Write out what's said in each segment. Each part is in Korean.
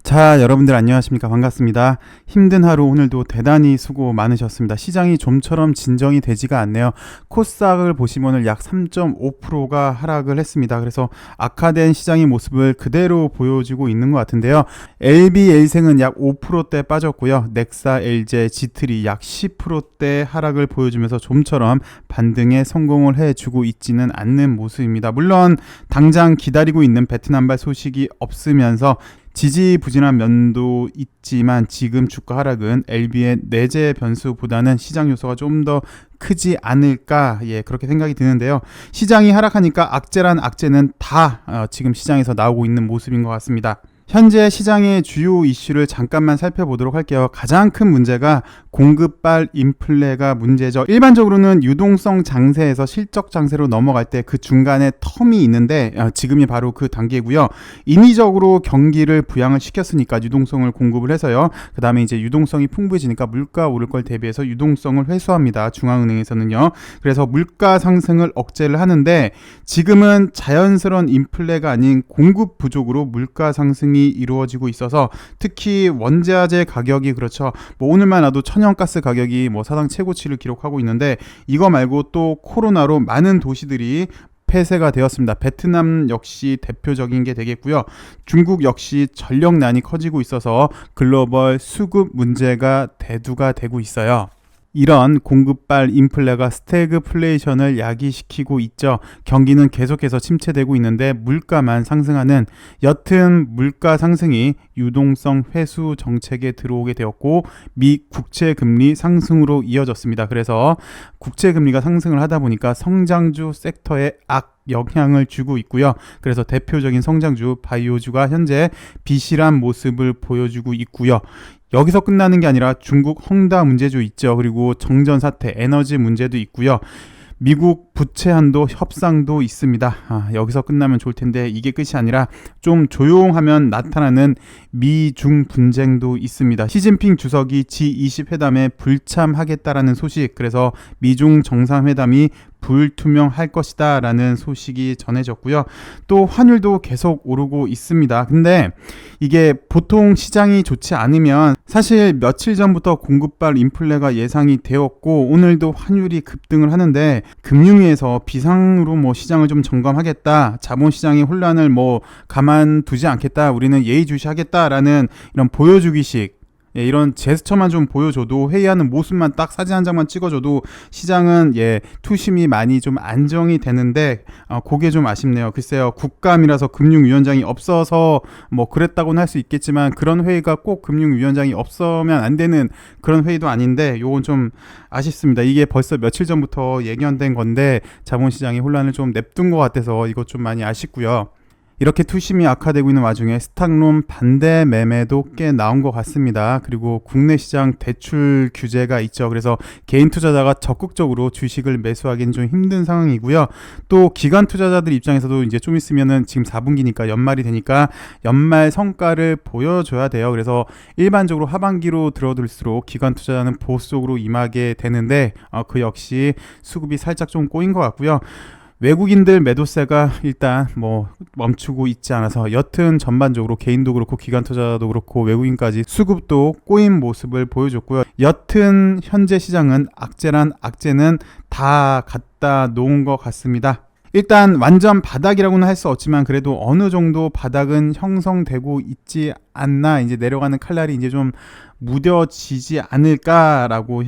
자, 여러분들 안녕하십니까? 반갑습니다. 힘든 하루 오늘도 대단히 수고 많으셨습니다. 시장이 좀처럼 진정이 되지가 않네요. 코스닥을 보시면 오늘 약 3.5%가 하락을 했습니다. 그래서 악화된 시장의 모습을 그대로 보여주고 있는 것 같은데요. LBL생은 약 5%대 빠졌고요. 넥사, LG, 지트리 약 10%대 하락을 보여주면서 좀처럼 반등에 성공을 해주고 있지는 않는 모습입니다. 물론 당장 기다리고 있는 베트남발 소식이 없으면서 지지부진한 면도 있지만 지금 주가 하락은 LB의 내재 변수보다는 시장 요소가 좀 더 크지 않을까, 그렇게 생각이 드는데요. 시장이 하락하니까 악재란 악재는 다 지금 시장에서 나오고 있는 모습인 것 같습니다. 현재 시장의 주요 이슈를 잠깐만 살펴보도록 할게요. 가장 큰 문제가 공급발 인플레가 문제죠. 일반적으로는 유동성 장세에서 실적 장세로 넘어갈 때 그 중간에 텀이 있는데 지금이 바로 그 단계고요. 인위적으로 경기를 부양을 시켰으니까 유동성을 공급을 해서요. 그 다음에 이제 유동성이 풍부해지니까 물가 오를 걸 대비해서 유동성을 회수합니다. 중앙은행에서는요. 그래서 물가 상승을 억제를 하는데 지금은 자연스러운 인플레가 아닌 공급 부족으로 물가 상승이 이루어지고 있어서 특히 원자재 가격이 그렇죠. 오늘만 와도 천연가스 가격이 사상 최고치를 기록하고 있는데 이거 말고 또 코로나로 많은 도시들이 폐쇄가 되었습니다. 베트남 역시 대표적인 게 되겠고요. 중국 역시 전력난이 커지고 있어서 글로벌 수급 문제가 대두가 되고 있어요. 이런 공급발 인플레가 스태그플레이션을 야기시키고 있죠. 경기는 계속해서 침체되고 있는데 물가만 상승하는, 여튼 물가 상승이 유동성 회수 정책에 들어오게 되었고 미 국채금리 상승으로 이어졌습니다. 그래서 국채금리가 상승을 하다 보니까 성장주 섹터에 영향을 주고 있고요. 그래서 대표적인 성장주 바이오주가 현재 비실한 모습을 보여주고 있고요. 여기서 끝나는 게 아니라 중국 헝다 문제도 있죠. 그리고 정전 사태, 에너지 문제도 있고요. 미국 부채 한도 협상도 있습니다. 여기서 끝나면 좋을 텐데 이게 끝이 아니라 좀 조용하면 나타나는 미중 분쟁도 있습니다. 시진핑 주석이 G20 회담에 불참하겠다라는 소식, 그래서 미중 정상회담이 불투명할 것이다 라는 소식이 전해졌고요. 또 환율도 계속 오르고 있습니다. 근데 이게 보통 시장이 좋지 않으면, 사실 며칠 전부터 공급발 인플레가 예상이 되었고 오늘도 환율이 급등을 하는데 금융위에서 비상으로 시장을 좀 점검하겠다, 자본시장의 혼란을 가만두지 않겠다, 우리는 예의주시하겠다라는 이런 보여주기식, 이런 제스처만 좀 보여줘도, 회의하는 모습만 딱 사진 한 장만 찍어줘도 시장은 투심이 많이 좀 안정이 되는데 그게 좀 아쉽네요. 글쎄요, 국감이라서 금융위원장이 없어서 그랬다고는 할 수 있겠지만 그런 회의가 꼭 금융위원장이 없으면 안 되는 그런 회의도 아닌데 요건 좀 아쉽습니다. 이게 벌써 며칠 전부터 예견된 건데 자본시장의 혼란을 좀 냅둔 것 같아서 이것 좀 많이 아쉽고요. 이렇게 투심이 악화되고 있는 와중에 스탁론 반대 매매도 꽤 나온 것 같습니다. 그리고 국내 시장 대출 규제가 있죠. 그래서 개인 투자자가 적극적으로 주식을 매수하기는 좀 힘든 상황이고요. 또 기관 투자자들 입장에서도 이제 좀 있으면은 지금 4분기니까 연말이 되니까 연말 성과를 보여줘야 돼요. 그래서 일반적으로 하반기로 들어들수록 기관 투자자는 보수적으로 임하게 되는데 그 역시 수급이 살짝 좀 꼬인 것 같고요. 외국인들 매도세가 일단 멈추고 있지 않아서 여튼 전반적으로 개인도 그렇고 기관 투자도 그렇고 외국인까지 수급도 꼬인 모습을 보여줬고요. 여튼 현재 시장은 악재란 악재는 다 갖다 놓은 것 같습니다. 일단 완전 바닥이라고는 할 수 없지만 그래도 어느 정도 바닥은 형성되고 있지 않나, 이제 내려가는 칼날이 이제 좀 무뎌지지 않을까라고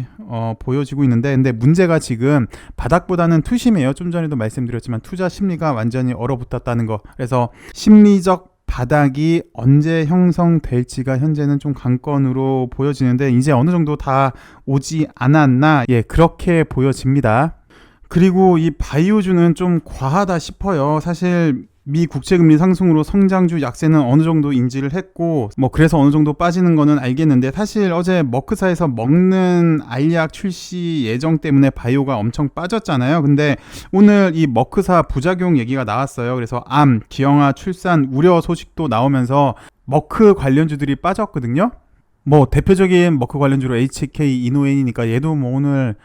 보여지고 있는데, 근데 문제가 지금 바닥보다는 투심이에요. 좀 전에도 말씀드렸지만 투자 심리가 완전히 얼어붙었다는 거. 그래서 심리적 바닥이 언제 형성될지가 현재는 좀 관건으로 보여지는데 이제 어느 정도 다 오지 않았나, 그렇게 보여집니다. 그리고 이 바이오주는 좀 과하다 싶어요. 사실 미 국채금리 상승으로 성장주 약세는 어느 정도 인지를 했고 그래서 어느 정도 빠지는 거는 알겠는데, 사실 어제 머크사에서 먹는 알약 출시 예정 때문에 바이오가 엄청 빠졌잖아요. 근데 오늘 이 머크사 부작용 얘기가 나왔어요. 그래서 암, 기형아 출산 우려 소식도 나오면서 머크 관련주들이 빠졌거든요. 대표적인 머크 관련주로 HK 이노엔이니까 얘도 오늘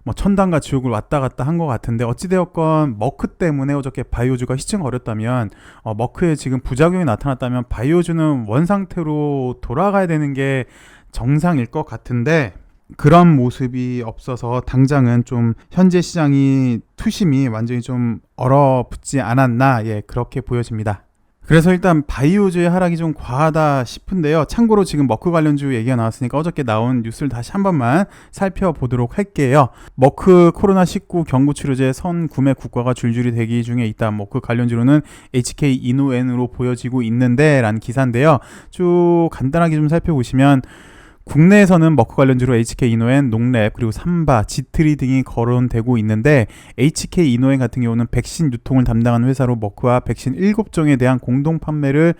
뭐 천당과 지옥을 왔다 갔다 한 것 같은데, 어찌되었건 머크 때문에 어저께 바이오주가 시층거렸다면, 머크에 지금 부작용이 나타났다면 바이오주는 원상태로 돌아가야 되는 게 정상일 것 같은데, 그런 모습이 없어서 당장은 좀 현재 시장이 투심이 완전히 좀 얼어붙지 않았나, 그렇게 보여집니다. 그래서 일단 바이오주의 하락이 좀 과하다 싶은데요. 참고로 지금 머크 관련주 얘기가 나왔으니까 어저께 나온 뉴스를 다시 한 번만 살펴보도록 할게요. 머크 코로나19 경구치료제 선구매 국가가 줄줄이 대기 중에 있다. 머크 관련주로는 HK 이노엔으로 보여지고 있는데 라는 기사인데요. 쭉 간단하게 좀 살펴보시면, 국내에서는 머크 관련주로 HK 이노엔, 농랩, 그리고 삼바, 지트리 등이 거론되고 있는데, HK 이노엔 같은 경우는 백신 유통을 담당하는 회사로 머크와 백신 7종에 대한 공동 판매를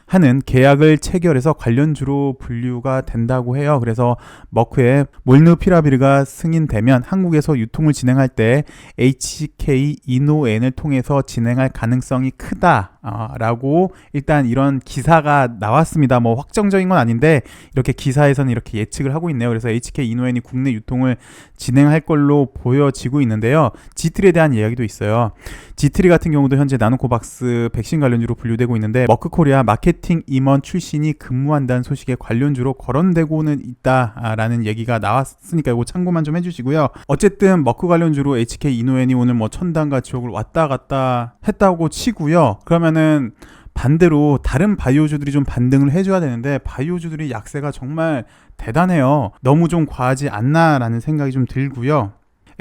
하는 계약을 체결해서 관련주로 분류가 된다고 해요. 그래서 머크의 몰누피라비르가 승인되면 한국에서 유통을 진행할 때 HK 이노엔을 통해서 진행할 가능성이 크다라고 일단 이런 기사가 나왔습니다. 뭐 확정적인 건 아닌데 이렇게 기사에서는 이렇게 예측을 하고 있네요. 그래서 HK 이노엔이 국내 유통을 진행할 걸로 보여지고 있는데요. 지트리에 대한 이야기도 있어요. 지트리 같은 경우도 현재 나노코박스 백신 관련주로 분류되고 있는데, 머크 코리아 마케팅 임원 출신이 근무한다는 소식에 관련주로 거론되고는 있다라는 얘기가 나왔으니까 이거 참고만 좀 해주시고요. 어쨌든 머크 관련주로 HK 이노엔이 오늘 뭐 천당과 지옥을 왔다 갔다 했다고 치고요. 그러면은 반대로 다른 바이오주들이 좀 반등을 해줘야 되는데, 바이오주들이 약세가 정말 대단해요. 너무 좀 과하지 않나라는 생각이 좀 들고요.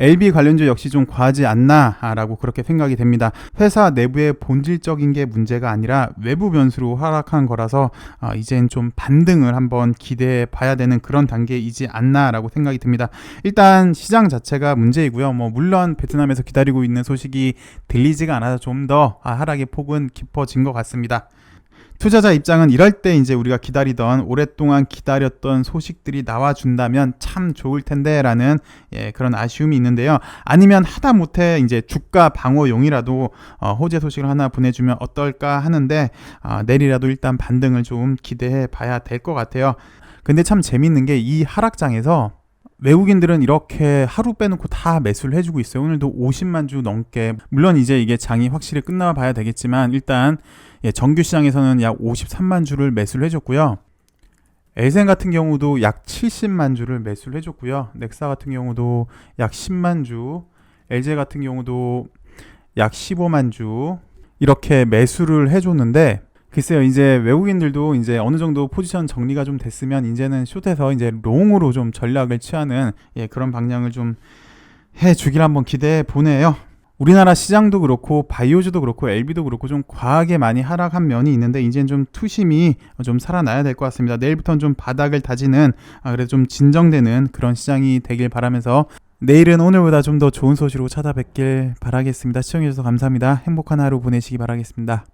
LB 관련주 역시 좀 과하지 않나라고 그렇게 생각이 됩니다. 회사 내부의 본질적인 게 문제가 아니라 외부 변수로 하락한 거라서 이젠 좀 반등을 한번 기대해 봐야 되는 그런 단계이지 않나라고 생각이 듭니다. 일단 시장 자체가 문제이고요. 뭐 물론 베트남에서 기다리고 있는 소식이 들리지가 않아서 좀 더 하락의 폭은 깊어진 것 같습니다. 투자자 입장은 이럴 때 이제 우리가 기다리던, 오랫동안 기다렸던 소식들이 나와준다면 참 좋을 텐데라는 그런 아쉬움이 있는데요. 아니면 하다못해 이제 주가 방어용이라도 호재 소식을 하나 보내주면 어떨까 하는데, 내일이라도 일단 반등을 좀 기대해 봐야 될 것 같아요. 근데 참 재밌는 게 이 하락장에서 외국인들은 이렇게 하루 빼놓고 다 매수를 해주고 있어요. 오늘도 50만 주 넘게. 물론 이제 이게 장이 확실히 끝나 봐야 되겠지만, 일단 정규 시장에서는 약 53만 주를 매수를 해줬고요. 엘센 같은 경우도 약 70만 주를 매수를 해줬고요. 넥사 같은 경우도 약 10만 주, LG 같은 경우도 약 15만 주 이렇게 매수를 해줬는데, 글쎄요, 이제 외국인들도 이제 어느 정도 포지션 정리가 좀 됐으면 이제는 숏에서 이제 롱으로 좀 전략을 취하는 그런 방향을 좀 해주길 한번 기대해 보네요. 우리나라 시장도 그렇고 바이오주도 그렇고 LB도 그렇고 좀 과하게 많이 하락한 면이 있는데, 이제는 좀 투심이 좀 살아나야 될 것 같습니다. 내일부터는 좀 바닥을 다지는, 그래도 좀 진정되는 그런 시장이 되길 바라면서, 내일은 오늘보다 좀 더 좋은 소식으로 찾아뵙길 바라겠습니다. 시청해주셔서 감사합니다. 행복한 하루 보내시기 바라겠습니다.